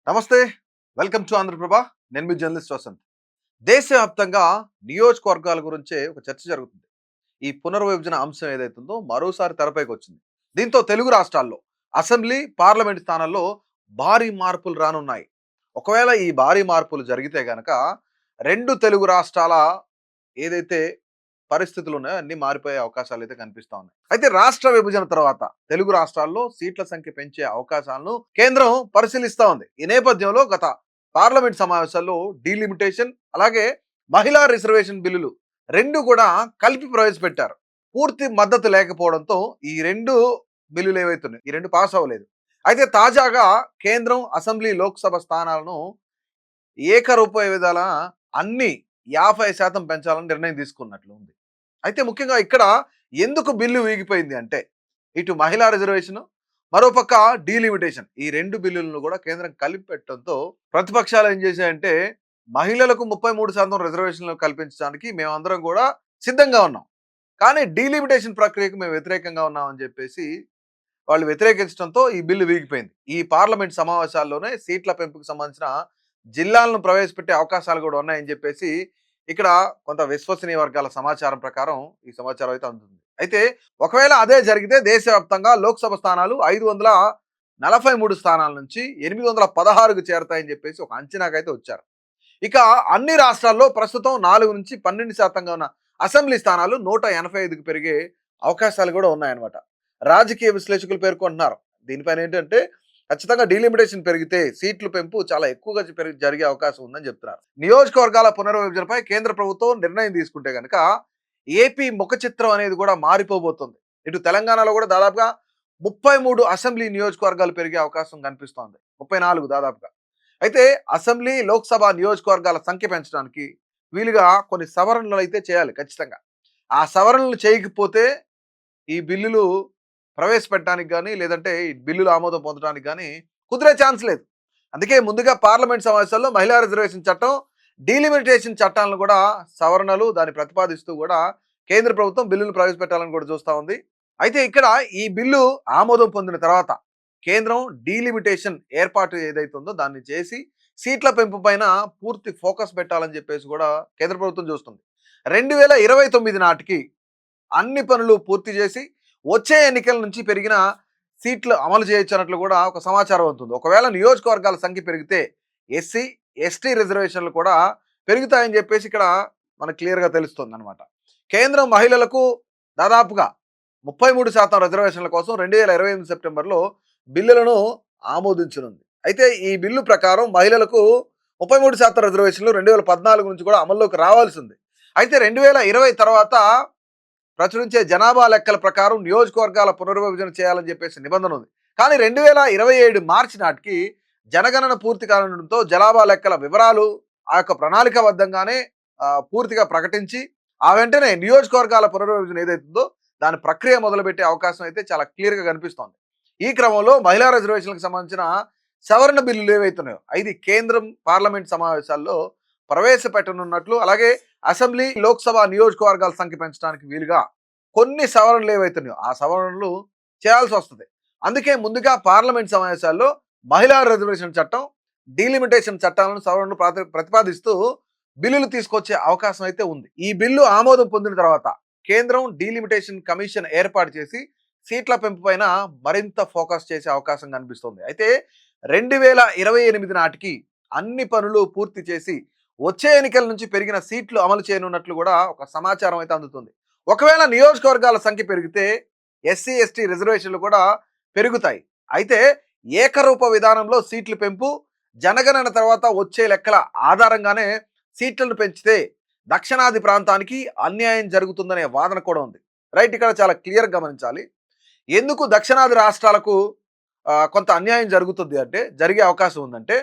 నమస్తే. Welcome to Andhraprabha. నేను మీ జర్నలిస్ట్ వసంత్. దేశవ్యాప్తంగా నియోజకవర్గాల గురించే ఒక చర్చ జరుగుతుంది. ఈ పునర్విభజన అంశం ఏదైతుందో మరోసారి తెరపైకొచ్చింది. దీంతో తెలుగు రాష్ట్రాల్లో అసెంబ్లీ, పార్లమెంట్ స్థానాల్లో భారీ మార్పులు రానున్నాయి. ఒకవేళ ఈ భారీ మార్పులు జరిగితే గనక 2 తెలుగు రాష్ట్రాల ఏదైతే పరిస్థితులున్నాయో అన్నీ మారిపోయే అవకాశాలైతే కనిపిస్తా ఉన్నాయి. అయితే రాష్ట్ర విభజన తర్వాత తెలుగు రాష్ట్రాల్లో సీట్ల సంఖ్య పెంచే అవకాశాలను కేంద్రం పరిశీలిస్తా ఉంది. ఈ నేపథ్యంలో గత పార్లమెంట్ సమావేశాల్లో డీలిమిటేషన్ అలాగే మహిళా రిజర్వేషన్ బిల్లులు 2 కూడా కలిపి ప్రవేశపెట్టారు. పూర్తి మద్దతు లేకపోవడంతో ఈ 2 బిల్లులు ఏవైతున్నాయి ఈ 2 పాస్ అవ్వలేదు. అయితే తాజాగా కేంద్రం అసెంబ్లీ, లోక్సభ స్థానాలను ఏకరూప విధాల అన్ని 50% పెంచాలని నిర్ణయం తీసుకున్నట్లు ఉంది. అయితే ముఖ్యంగా ఇక్కడ ఎందుకు బిల్లు వీగిపోయింది అంటే, ఇటు మహిళా రిజర్వేషన్, మరోపక్క డీలిమిటేషన్ ఈ 2 బిల్లులను కూడా కేంద్రం కలిపి పెట్టడంతో ప్రతిపక్షాలు ఏం చేశాయంటే, మహిళలకు 33% రిజర్వేషన్లు కల్పించడానికి మేమందరం కూడా సిద్ధంగా ఉన్నాం. కానీ డీలిమిటేషన్ ప్రక్రియకు మేము వ్యతిరేకంగా ఉన్నామని చెప్పేసి వాళ్ళు వ్యతిరేకించడంతో ఈ బిల్లు వీగిపోయింది. ఈ పార్లమెంట్ సమావేశాల్లోనే సీట్ల పెంపుకు సంబంధించిన జిల్లాలను ప్రవేశపెట్టే అవకాశాలు కూడా ఉన్నాయని చెప్పేసి ఇక్కడ కొంత విశ్వసనీయ వర్గాల సమాచారం ప్రకారం ఈ సమాచారం అయితే అందుతుంది. అయితే ఒకవేళ అదే జరిగితే దేశవ్యాప్తంగా లోక్సభ స్థానాలు 543 స్థానాల నుంచి 816కు చేరతాయని చెప్పేసి ఒక అంచనాకైతే వచ్చారు. ఇక అన్ని రాష్ట్రాల్లో ప్రస్తుతం 4 నుంచి 12% ఉన్న అసెంబ్లీ స్థానాలు 185కు పెరిగే అవకాశాలు కూడా ఉన్నాయన్నమాట. రాజకీయ విశ్లేషకులు పేర్కొంటున్నారు. దీనిపైన ఏంటంటే ఖచ్చితంగా డీలిమిటేషన్ పెరిగితే సీట్లు పెంపు చాలా ఎక్కువగా జరిగే అవకాశం ఉందని చెప్తున్నారు. నియోజకవర్గాల పునర్విభజనపై కేంద్ర ప్రభుత్వం నిర్ణయం తీసుకుంటే కనుక ఏపీ ముఖ చిత్రం అనేది కూడా మారిపోబోతుంది. ఇటు తెలంగాణలో కూడా దాదాపుగా 33 అసెంబ్లీ నియోజకవర్గాలు పెరిగే అవకాశం కనిపిస్తోంది. 34 దాదాపుగా. అయితే అసెంబ్లీ, లోక్సభ నియోజకవర్గాల సంఖ్య పెంచడానికి వీలుగా కొన్ని సవరణలు అయితే చేయాలి ఖచ్చితంగా. ఆ సవరణలు చేయకపోతే ఈ బిల్లులు ప్రవేశపెట్టడానికి కానీ లేదంటే ఈ బిల్లులు ఆమోదం పొందడానికి కానీ కుదిరే ఛాన్స్ లేదు. అందుకే ముందుగా పార్లమెంట్ సమావేశాల్లో మహిళా రిజర్వేషన్ చట్టం, డీలిమిటేషన్ చట్టాలను కూడా సవరణలు దాన్ని ప్రతిపాదిస్తూ కూడా కేంద్ర ప్రభుత్వం బిల్లులు ప్రవేశపెట్టాలని కూడా చూస్తూ ఉంది. అయితే ఇక్కడ ఈ బిల్లు ఆమోదం పొందిన తర్వాత కేంద్రం డీలిమిటేషన్ ఏర్పాటు ఏదైతుందో దాన్ని చేసి సీట్ల పెంపు పైన పూర్తి ఫోకస్ పెట్టాలని చెప్పేసి కూడా కేంద్ర ప్రభుత్వం చూస్తుంది. 2029 నాటికి అన్ని పనులు పూర్తి చేసి వచ్చే ఎన్నికల నుంచి పెరిగిన సీట్లు అమలు చేయొచ్చు అన్నట్లు కూడా ఒక సమాచారం అవుతుంది. ఒకవేళ నియోజకవర్గాల సంఖ్య పెరిగితే ఎస్సీ, ఎస్టీ రిజర్వేషన్లు కూడా పెరుగుతాయని చెప్పేసి ఇక్కడ మనకు క్లియర్గా తెలుస్తుంది అనమాట. కేంద్రం మహిళలకు దాదాపుగా 33% రిజర్వేషన్ల కోసం 2028 సెప్టెంబర్లో బిల్లులను ఆమోదించనుంది. అయితే ఈ బిల్లు ప్రకారం మహిళలకు 33% రిజర్వేషన్లు 2014 నుంచి కూడా అమల్లోకి రావాల్సింది. అయితే 2020 తర్వాత ప్రచురించే జనాభా లెక్కల ప్రకారం నియోజకవర్గాల పునర్విభజన చేయాలని చెప్పేసి నిబంధన ఉంది. కానీ 2027 మార్చి నాటికి జనగణన పూర్తి కానుండడంతో జనాభా లెక్కల వివరాలు ఆ యొక్క ప్రణాళికాబద్ధంగానే పూర్తిగా ప్రకటించి ఆ వెంటనే నియోజకవర్గాల పునర్విభజన ఏదైతుందో దాని ప్రక్రియ మొదలుపెట్టే అవకాశం అయితే చాలా క్లియర్గా కనిపిస్తోంది. ఈ క్రమంలో మహిళా రిజర్వేషన్లకు సంబంధించిన సవరణ బిల్లులు ఏవైతున్నాయో ఇది కేంద్రం పార్లమెంట్ సమావేశాల్లో ప్రవేశపెట్టనున్నట్లు, అలాగే అసెంబ్లీ, లోక్సభ నియోజకవర్గాల సంఖ్య పెంచడానికి వీలుగా కొన్ని సవరణలు ఏవైతున్నాయో ఆ సవరణలు చేయాల్సి వస్తుంది. అందుకే ముందుగా పార్లమెంట్ సమావేశాల్లో మహిళా రిజర్వేషన్ చట్టం, డీలిమిటేషన్ చట్టాలను సవరణలు ప్రతిపాదిస్తూ బిల్లులు తీసుకొచ్చే అవకాశం అయితే ఉంది. ఈ బిల్లు ఆమోదం పొందిన తర్వాత కేంద్రం డీలిమిటేషన్ కమిషన్ ఏర్పాటు చేసి సీట్ల పెంపు పైన మరింత ఫోకస్ చేసే అవకాశం కనిపిస్తుంది. అయితే 2028 నాటికి అన్ని పనులు పూర్తి చేసి వచ్చే ఎన్నికల నుంచి పెరిగిన సీట్లు అమలు చేయనున్నట్లు కూడా ఒక సమాచారం అయితే అందుతుంది. ఒకవేళ నియోజకవర్గాల సంఖ్య పెరిగితే ఎస్సీ, ఎస్టీ రిజర్వేషన్లు కూడా పెరుగుతాయి. అయితే ఏకరూప విధానంలో సీట్లు పెంపు, జనగణన తర్వాత వచ్చే లెక్కల ఆధారంగానే సీట్లను పెంచితే దక్షిణాది ప్రాంతానికి అన్యాయం జరుగుతుందనే వాదన కూడా ఉంది. రైట్, ఇక్కడ చాలా క్లియర్ గమనించాలి. ఎందుకు దక్షిణాది రాష్ట్రాలకు కొంత అన్యాయం జరుగుతుంది అంటే, జరిగే అవకాశం ఉందంటే,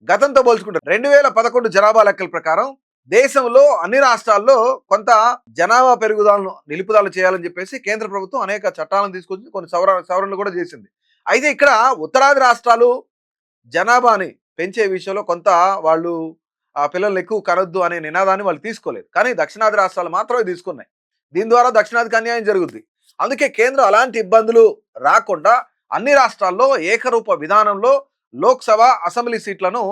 గతంతో పోల్చుకుంటే 2011 జనాభా లెక్కల ప్రకారం దేశంలో అన్ని రాష్ట్రాల్లో కొంత జనాభా పెరుగుదలను నిలుపుదల చేయాలని చెప్పేసి కేంద్ర ప్రభుత్వం అనేక చట్టాలను తీసుకొచ్చి కొన్ని సవరణలు కూడా చేసింది. అయితే ఇక్కడ ఉత్తరాది రాష్ట్రాలు జనాభాని పెంచే విషయంలో కొంత వాళ్ళు పిల్లలు ఎక్కువ కనొద్దు అనే నినాదాన్ని వాళ్ళు తీసుకోలేదు. కానీ దక్షిణాది రాష్ట్రాలు మాత్రమే తీసుకున్నాయి. దీని ద్వారా దక్షిణాదికి అన్యాయం జరుగుద్ది. అందుకే కేంద్రం అలాంటి ఇబ్బందులు రాకుండా అన్ని రాష్ట్రాల్లో ఏకరూప విధానంలో లోక్సభ అసెంబ్లీ సీట్లను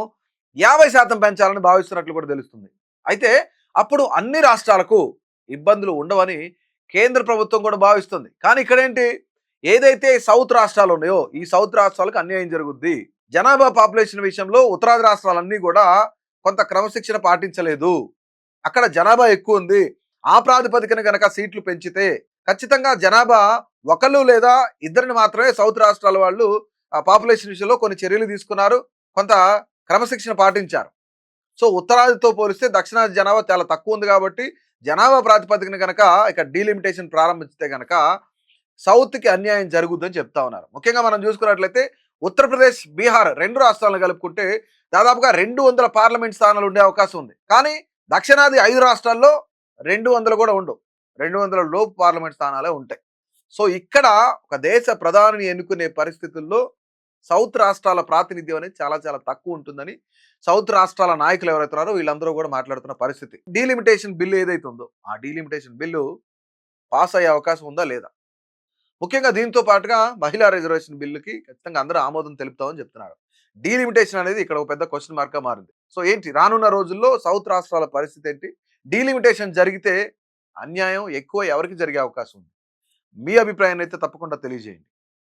50% పెంచాలని భావిస్తున్నట్లు కూడా తెలుస్తుంది. అయితే అప్పుడు అన్ని రాష్ట్రాలకు ఇబ్బందులు ఉండవని కేంద్ర ప్రభుత్వం కూడా భావిస్తుంది. కానీ ఇక్కడేంటి, ఏదైతే సౌత్ రాష్ట్రాలు ఉన్నాయో ఈ సౌత్ రాష్ట్రాలకు అన్యాయం జరుగుద్ది. జనాభా పాపులేషన్ విషయంలో ఉత్తరాది రాష్ట్రాలన్నీ కూడా కొంత క్రమశిక్షణ పాటించలేదు. అక్కడ జనాభా ఎక్కువ ఉంది. ఆ ప్రాతిపదికన గనక సీట్లు పెంచితే ఖచ్చితంగా జనాభా ఒకళ్ళు లేదా ఇద్దరిని మాత్రమే సౌత్ రాష్ట్రాల వాళ్ళు ఆ పాపులేషన్ విషయంలో కొన్ని చర్యలు తీసుకున్నారు. కొంత క్రమశిక్షణ పాటించారు. సో ఉత్తరాదితో పోలిస్తే దక్షిణాది జనాభా చాలా తక్కువ ఉంది కాబట్టి జనాభా ప్రాతిపదికన గనక ఇక డీలిమిటేషన్ ప్రారంభిస్తే గనక సౌత్‌కి అన్యాయం జరుగుద్దని చెప్తా ఉన్నారు. ముఖ్యంగా మనం చూసుకున్నట్లయితే ఉత్తరప్రదేశ్, బీహార్ 2 రాష్ట్రాలను కలుపుకుంటే దాదాపుగా 200 పార్లమెంట్ స్థానాలు ఉండే అవకాశం ఉంది. కానీ దక్షిణాది 5 రాష్ట్రాల్లో 200 కూడా ఉండవు. 200 లోపు పార్లమెంట్ స్థానాలే ఉంటాయి. సో ఇక్కడ ఒక దేశ ప్రధానిని ఎన్నుకునే పరిస్థితుల్లో సౌత్ రాష్ట్రాల ప్రాతినిధ్యం అనేది చాలా చాలా తక్కువ ఉంటుందని సౌత్ రాష్ట్రాల నాయకులు ఎవరైతే ఉన్నారో వీళ్ళందరూ కూడా మాట్లాడుతున్న పరిస్థితి. డీలిమిటేషన్ బిల్ ఏదైతే ఉందో ఆ డీలిమిటేషన్ బిల్లు పాస్ అయ్యే అవకాశం ఉందా లేదా? ముఖ్యంగా దీంతో పాటుగా మహిళా రిజర్వేషన్ బిల్లుకి ఖచ్చితంగా అందరూ ఆమోదం తెలుపుతామని చెప్తున్నారు. డీలిమిటేషన్ అనేది ఇక్కడ ఒక పెద్ద క్వశ్చన్ మార్క్‌గా మారింది. సో ఏంటి రానున్న రోజుల్లో సౌత్ రాష్ట్రాల పరిస్థితి ఏంటి? డీలిమిటేషన్ జరిగితే అన్యాయం ఎక్కువ ఎవరికి జరిగే అవకాశం ఉంది? మీ అభిప్రాయాన్ని అయితే తప్పకుండా తెలియజేయండి.